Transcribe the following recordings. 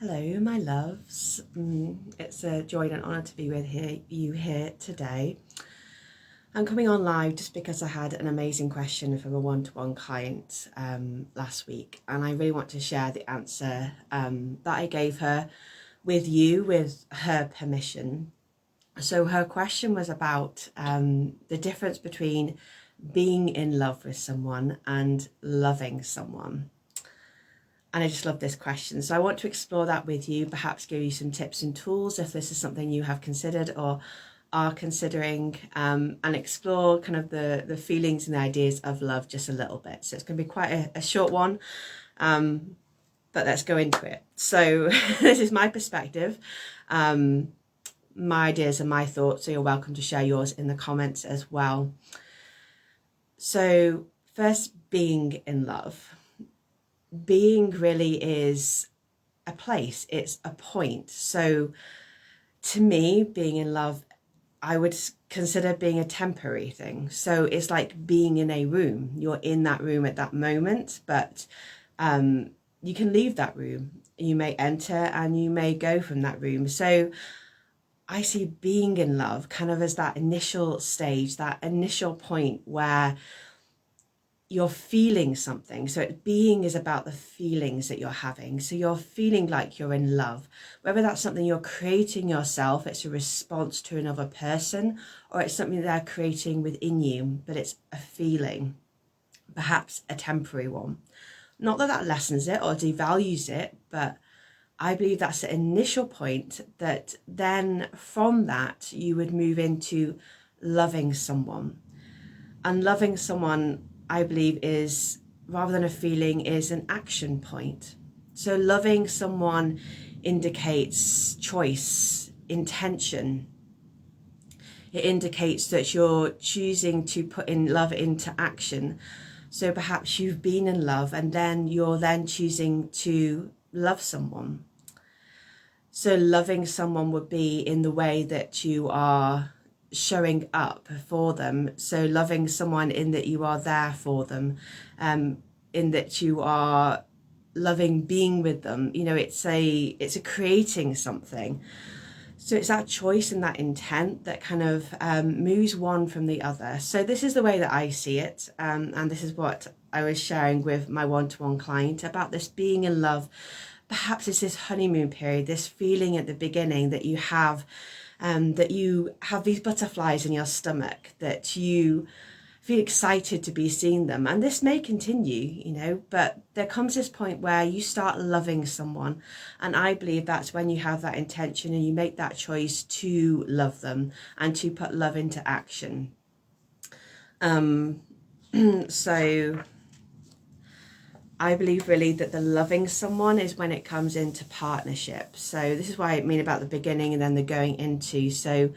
Hello, my loves. It's a joy and an honour to be with you here today. I'm coming on live just because I had an amazing question from a one-to-one client last week, and I really want to share the answer that I gave her with you, with her permission. So her question was about the difference between being in love with someone and loving someone. And I just love this question. So I want to explore that with you, perhaps give you some tips and tools if this is something you have considered or are considering, and explore kind of the feelings and the ideas of love just a little bit. So it's going to be quite a short one, but let's go into it. So this is my perspective, my ideas and my thoughts. So you're welcome to share yours in the comments as well. So first, being in love. Being really is a place, it's a point. So to me, being in love, I would consider being a temporary thing. So it's like being in a room. You're in that room at that moment, but you can leave that room. You may enter and you may go from that room. So I see being in love kind of as that initial stage, that initial point where you're feeling something. So being is about the feelings that you're having. So you're feeling like you're in love, whether that's something you're creating yourself, it's a response to another person, or it's something they're creating within you, but it's a feeling, perhaps a temporary one. Not that that lessens it or devalues it, but I believe that's the initial point, that then from that you would move into loving someone. And loving someone, I believe, is, rather than a feeling, is an action point. So loving someone indicates choice, intention. It indicates that you're choosing to put in love into action. So perhaps you've been in love and then you're then choosing to love someone. So loving someone would be in the way that you are showing up for them. So loving someone in that you are there for them, in that you are loving being with them. You know, it's a creating something. So it's that choice and that intent that kind of moves one from the other. So this is the way that I see it, and this is what I was sharing with my one-to-one client about this being in love. Perhaps it's this honeymoon period, this feeling at the beginning that you have these butterflies in your stomach, that you feel excited to be seeing them. And this may continue, you know, but there comes this point where you start loving someone. And I believe that's when you have that intention and you make that choice to love them and to put love into action. So I believe really that the loving someone is when it comes into partnership. So this is why I mean about the beginning and then the going into. So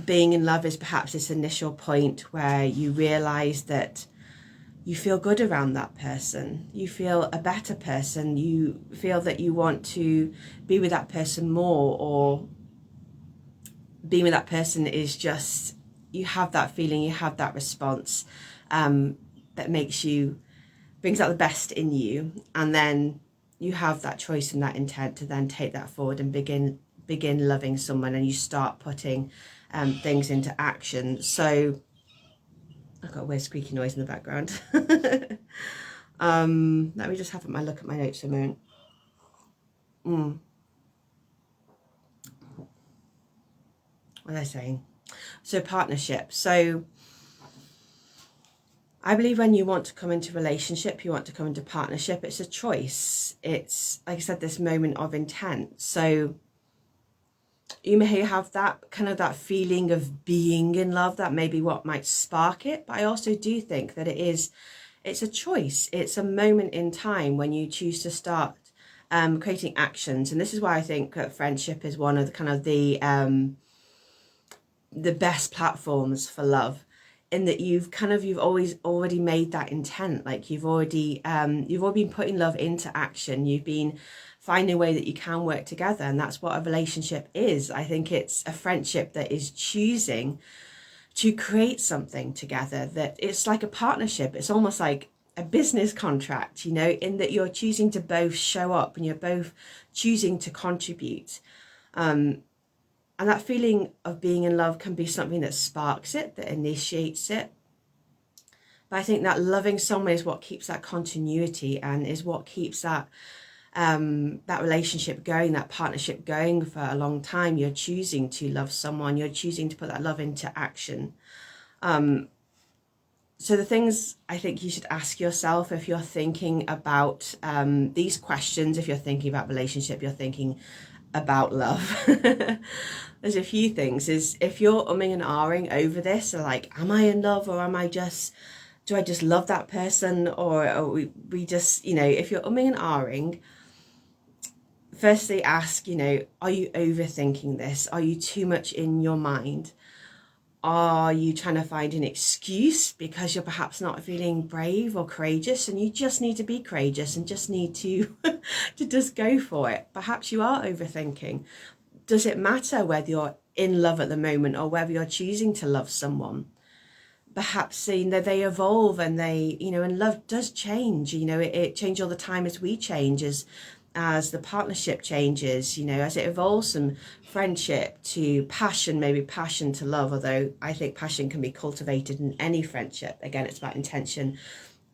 being in love is perhaps this initial point where you realize that you feel good around that person. You feel a better person. You feel that you want to be with that person more, or being with that person is just, you have that feeling, you have that response that makes you, brings out the best in you, and then you have that choice and that intent to then take that forward and begin loving someone, and you start putting things into action. So I've got a weird squeaky noise in the background. Let me just have a look at my notes for a moment. What was I saying? So partnership. So I believe when you want to come into relationship, you want to come into partnership, it's a choice. It's, like I said, this moment of intent. So you may have that kind of that feeling of being in love, that may be what might spark it. But I also do think that it's a choice. It's a moment in time when you choose to start creating actions. And this is why I think that friendship is one of the kind of the best platforms for love, in that you've always already made that intent. Like you've already been putting love into action. You've been finding a way that you can work together, and that's what a relationship is. I think it's a friendship that is choosing to create something together, that it's like a partnership. It's almost like a business contract, you know, in that you're choosing to both show up and you're both choosing to contribute. And that feeling of being in love can be something that sparks it, that initiates it. But I think that loving someone is what keeps that continuity and is what keeps that that relationship going, that partnership going for a long time. You're choosing to love someone, you're choosing to put that love into action. So the things I think you should ask yourself if you're thinking about these questions, if you're thinking about relationship, you're thinking about love. There's a few things. Is if you're umming and ahhing over this, or like, am I in love, or am I just, do I just love that person, or are we just, you know, if you're umming and ahhing, firstly ask, you know, are you overthinking this? Are you too much in your mind? Are you trying to find an excuse because you're perhaps not feeling brave or courageous, and you just need to be courageous and just need to to just go for it? Perhaps you are overthinking. Does it matter whether you're in love at the moment or whether you're choosing to love someone? Perhaps, you know, they evolve and they, you know, and love does change. You know, it changes all the time as we change, as the partnership changes, you know, as it evolves from friendship to passion, maybe passion to love, although I think passion can be cultivated in any friendship. Again, it's about intention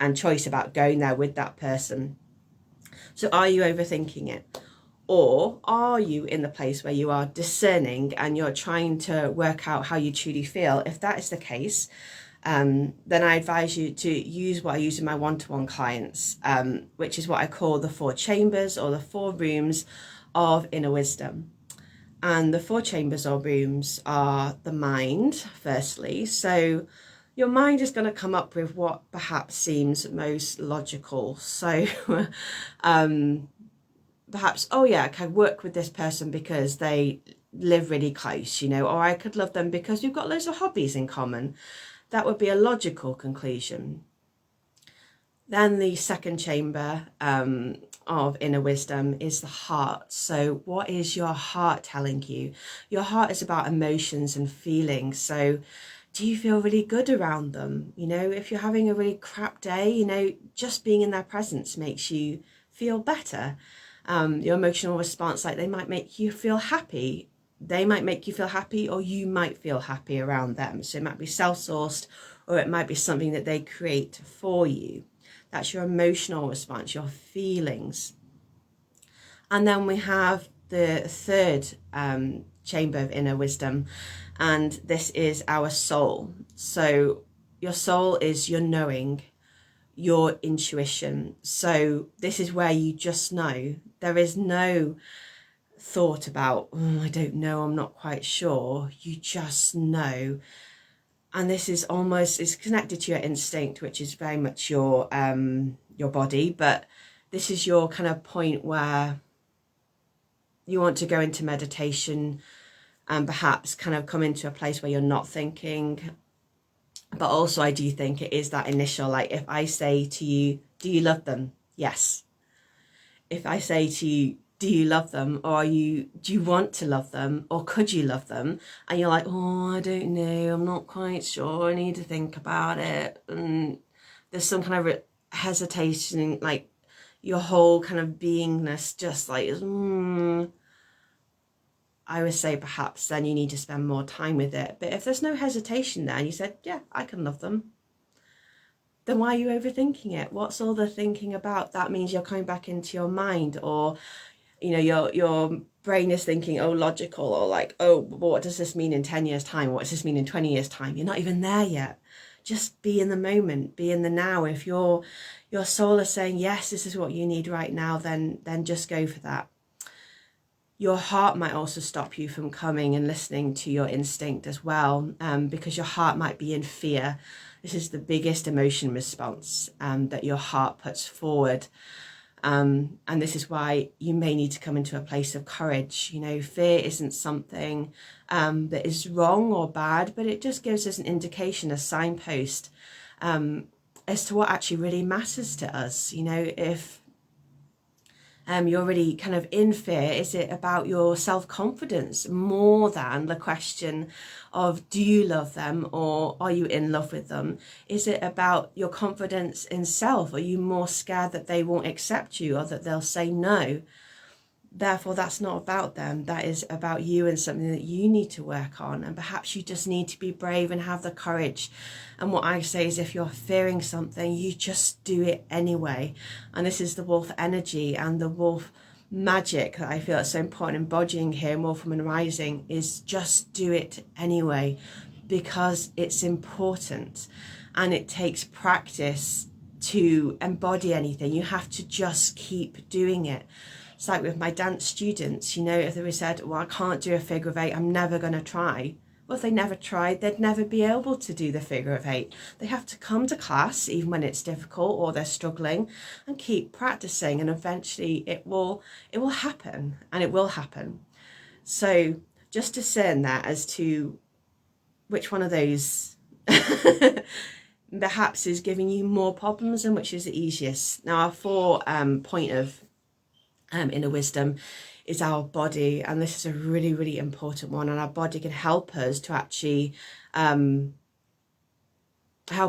and choice about going there with that person. So are you overthinking it? Or are you in the place where you are discerning and you're trying to work out how you truly feel? If that is the case, then I advise you to use what I use in my one-to-one clients, which is what I call the 4 chambers or the 4 rooms of inner wisdom. And the 4 chambers or rooms are the mind, firstly. So your mind is going to come up with what perhaps seems most logical. So perhaps, oh yeah, I can work with this person because they live really close, you know, or I could love them because we've got loads of hobbies in common. That would be a logical conclusion. Then the second chamber of inner wisdom is the heart. So what is your heart telling you? Your heart is about emotions and feelings. So do you feel really good around them? You know, if you're having a really crap day, you know, just being in their presence makes you feel better. Your emotional response, like they might make you feel happy. They might make you feel happy, or you might feel happy around them. So it might be self-sourced, or it might be something that they create for you. That's your emotional response, your feelings. And then we have the third chamber of inner wisdom, and this is our soul. So your soul is your knowing, your intuition. So this is where you just know. There is no thought about, oh, I don't know, I'm not quite sure. You just know. And this is almost, it's connected to your instinct, which is very much your body, but this is your kind of point where you want to go into meditation and perhaps kind of come into a place where you're not thinking. But also I do think it is that initial, like if I say to you, do you love them? Yes. If I say to you, do you love them, or do you want to love them, or could you love them? And you're like, oh, I don't know, I'm not quite sure, I need to think about it. And there's some kind of hesitation, like your whole kind of beingness just like, I would say perhaps then you need to spend more time with it. But if there's no hesitation there and you said, yeah, I can love them, then why are you overthinking it? What's all the thinking about? That means you're coming back into your mind, or you know, your brain is thinking, oh, logical, or like, oh, what does this mean in 10 years time? What does this mean in 20 years time? You're not even there yet. Just be in the moment, be in the now. If your soul is saying, yes, this is what you need right now, then just go for that. Your heart might also stop you from coming and listening to your instinct as well, because your heart might be in fear. This is the biggest emotion response that your heart puts forward. And this is why you may need to come into a place of courage. You know, fear isn't something that is wrong or bad, but it just gives us an indication, a signpost as to what actually really matters to us. You know, if you're really kind of in fear? Is it about your self-confidence more than the question of do you love them or are you in love with them? Is it about your confidence in self? Are you more scared that they won't accept you or that they'll say no? Therefore, that's not about them. That is about you and something that you need to work on. And perhaps you just need to be brave and have the courage. And what I say is if you're fearing something, you just do it anyway. And this is the wolf energy and the wolf magic that I feel is so important embodying here in Wolf Woman Rising is just do it anyway, because it's important and it takes practice to embody anything. You have to just keep doing it. It's like with my dance students, you know, if they said, well, I can't do a figure of 8, I'm never going to try. Well, if they never tried, they'd never be able to do the figure of 8. They have to come to class, even when it's difficult or they're struggling, and keep practicing. And eventually it will happen, and it will happen. So just discern that as to which one of those perhaps is giving you more problems and which is the easiest. Now, our 4 point of inner wisdom is our body, and this is a really, really important one, and our body can help us to actually help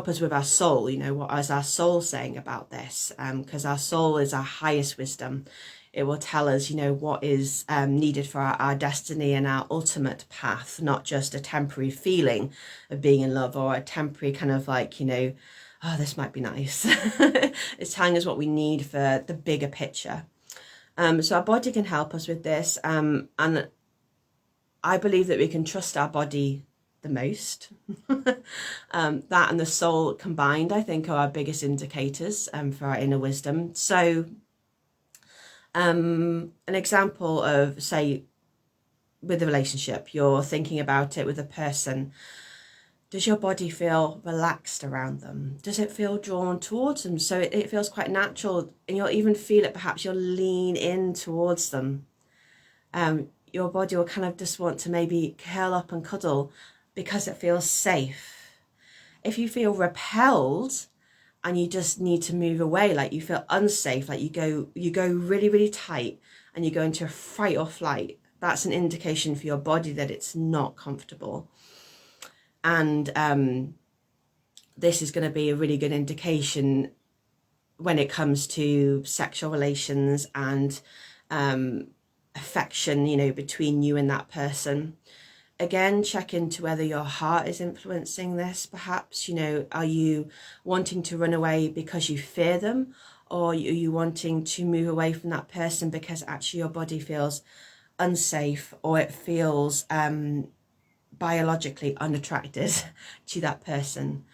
us with our soul. You know, what is our soul saying about this? Because our soul is our highest wisdom. It will tell us, you know, what is needed for our destiny and our ultimate path, not just a temporary feeling of being in love or a temporary kind of like, you know, oh, this might be nice. It's telling us what we need for the bigger picture. So our body can help us with this, and I believe that we can trust our body the most. That and the soul combined, I think, are our biggest indicators for our inner wisdom. So an example of, say, with a relationship, you're thinking about it with a person. Does your body feel relaxed around them? Does it feel drawn towards them? So it feels quite natural, and you'll even feel it, perhaps you'll lean in towards them. Your body will kind of just want to maybe curl up and cuddle because it feels safe. If you feel repelled and you just need to move away, like you feel unsafe, like you go really, really tight and you go into a fight or flight, that's an indication for your body that it's not comfortable. And this is going to be a really good indication when it comes to sexual relations and affection, you know, between you and that person. Again, check into whether your heart is influencing this. Perhaps, you know, are you wanting to run away because you fear them, or are you wanting to move away from that person because actually your body feels unsafe, or it feels biologically unattracted to that person?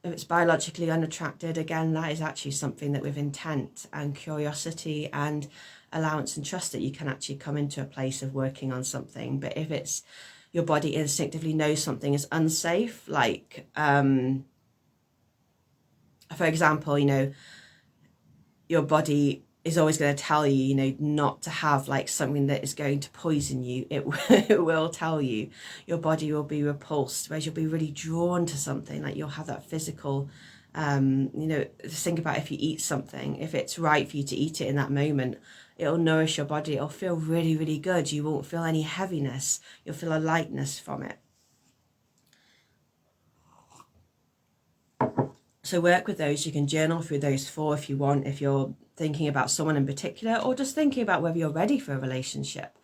If it's biologically unattracted, again, that is actually something that with intent and curiosity and allowance and trust that you can actually come into a place of working on something. But if it's your body instinctively knows something is unsafe, like for example, you know, your body is always going to tell you, you know, not to have like something that is going to poison you. It will tell you. Your body will be repulsed, whereas you'll be really drawn to something. Like you'll have that physical, you know, just think about if you eat something, if it's right for you to eat it in that moment, it'll nourish your body. It'll feel really, really good. You won't feel any heaviness. You'll feel a lightness from it. So work with those. You can journal through those 4 if you want, if you're thinking about someone in particular, or just thinking about whether you're ready for a relationship.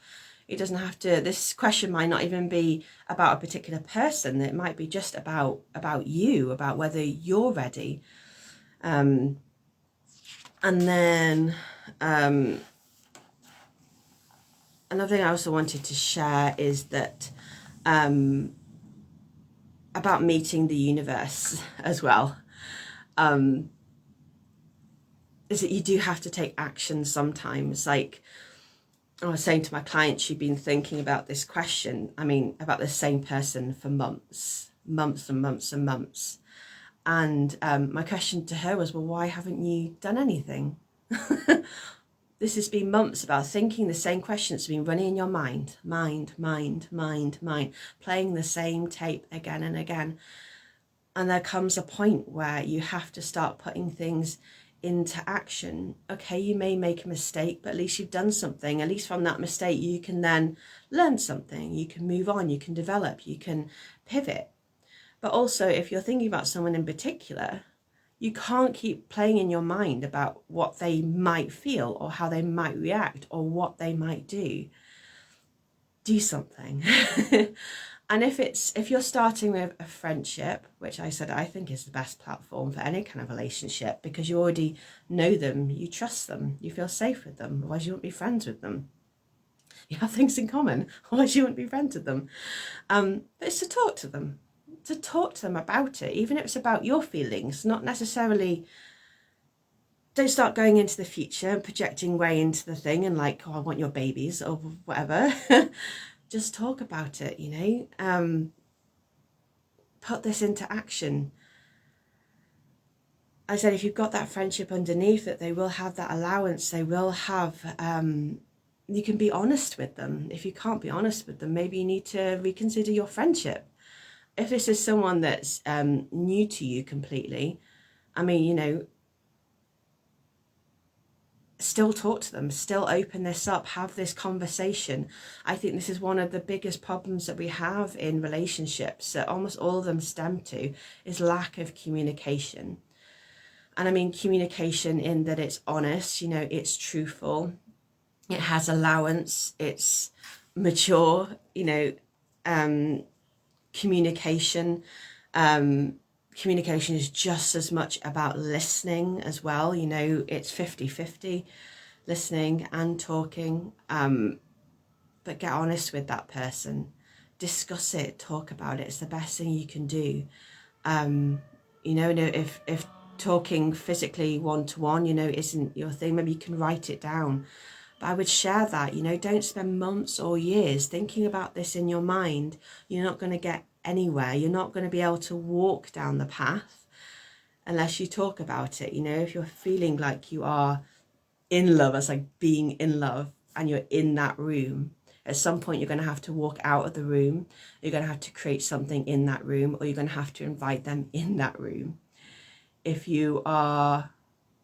It doesn't have to, this question might not even be about a particular person. It might be just about you, about whether you're ready. And then another thing I also wanted to share is that about meeting the universe as well. Is that you do have to take action sometimes. Like I was saying to my client, she'd been thinking about this question, I mean, about the same person for months and months and months. And my question to her was, well, why haven't you done anything? This has been months about thinking the same question. It's been running in your mind, playing the same tape again and again. And there comes a point where you have to start putting things into action. Okay, you may make a mistake, but at least you've done something. At least from that mistake, you can then learn something. You can move on, you can develop, you can pivot. But also, if you're thinking about someone in particular, you can't keep playing in your mind about what they might feel or how they might react or what they might do. Do something. And if you're starting with a friendship, which I said I think is the best platform for any kind of relationship, because you already know them, you trust them, you feel safe with them, otherwise you wouldn't be friends with them. You have things in common, otherwise you wouldn't be friends with them. But it's to talk to them about it, even if it's about your feelings, not necessarily. Don't start going into the future and projecting way into the thing and like, oh, I want your babies or whatever. Just talk about it, put this into action. I said, if you've got that friendship underneath it, they will have that allowance. They will have, you can be honest with them. If you can't be honest with them, maybe you need to reconsider your friendship. If this is someone that's new to you completely, I mean, still talk to them, still open this up, have this conversation. I think this is one of the biggest problems that we have in relationships, that almost all of them stem to, is lack of communication. And I mean communication in that it's honest, it's truthful, it has allowance, it's mature, communication. Communication is just as much about listening as well. It's 50-50, listening and talking. But get honest with that person. Discuss it, talk about it. It's the best thing you can do. If talking physically one-to-one, isn't your thing, maybe you can write it down. But I would share that, don't spend months or years thinking about this in your mind. You're not going to get anywhere. You're not going to be able to walk down the path unless you talk about it. If you're feeling like you are in love, it's like being in love, and you're in that room, at some point you're going to have to walk out of the room. You're going to have to create something in that room, or you're going to have to invite them in that room. If you are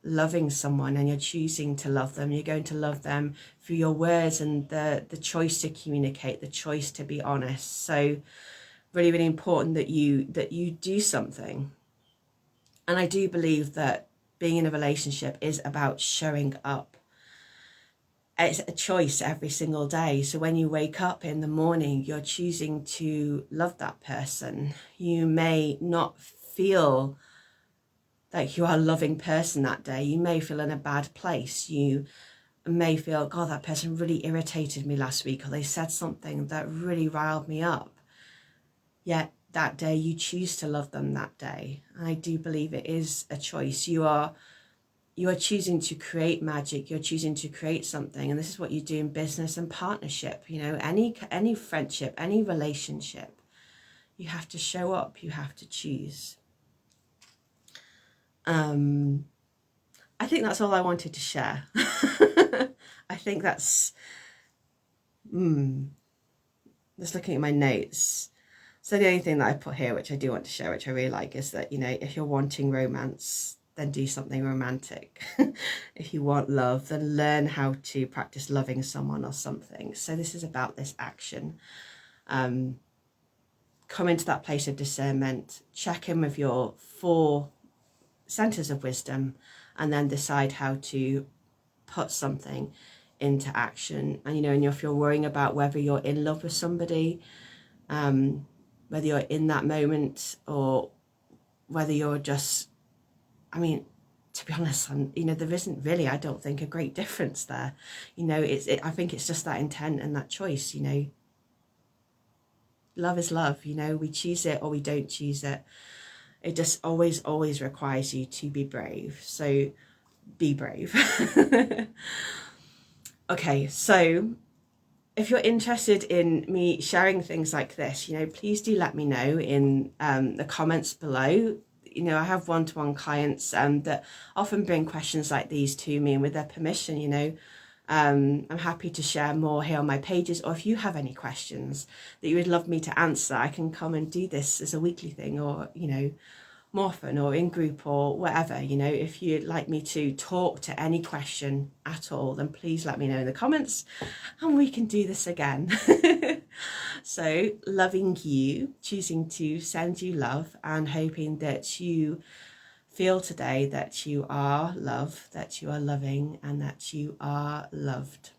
loving someone and you're choosing to love them, you're going to love them through your words and the choice to communicate, the choice to be honest. So really, really important that you do something. And I do believe that being in a relationship is about showing up. It's a choice every single day. So when you wake up in the morning, you're choosing to love that person. You may not feel like you are a loving person that day. You may feel in a bad place. You may feel, God, that person really irritated me last week, or they said something that really riled me up. Yet that day you choose to love them that day. And I do believe it is a choice. You are choosing to create magic. You're choosing to create something. And this is what you do in business and partnership. Any friendship, any relationship, you have to show up. You have to choose. I think that's all I wanted to share. I think that's, just looking at my notes. So the only thing that I put here, which I do want to share, which I really like, is that, if you're wanting romance, then do something romantic. If you want love, then learn how to practice loving someone or something. So this is about this action. Come into that place of discernment, check in with your 4 centers of wisdom, and then decide how to put something into action. And and if you're worrying about whether you're in love with somebody, whether you're in that moment, or whether you're just, to be honest, there isn't really, I don't think, a great difference there. I think it's just that intent and that choice. Love is love. We choose it or we don't choose it. It just always requires you to be brave. So be brave. Okay, so if you're interested in me sharing things like this, please do let me know in the comments below. I have one-to-one clients that often bring questions like these to me, and with their permission, I'm happy to share more here on my pages. Or if you have any questions that you would love me to answer, I can come and do this as a weekly thing, or more often, or in group or whatever. You know, if you'd like me to talk to any question at all, then please let me know in the comments and we can do this again. So loving you, choosing to send you love, and hoping that you feel today that you are love, that you are loving, and that you are loved.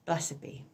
Blessed be.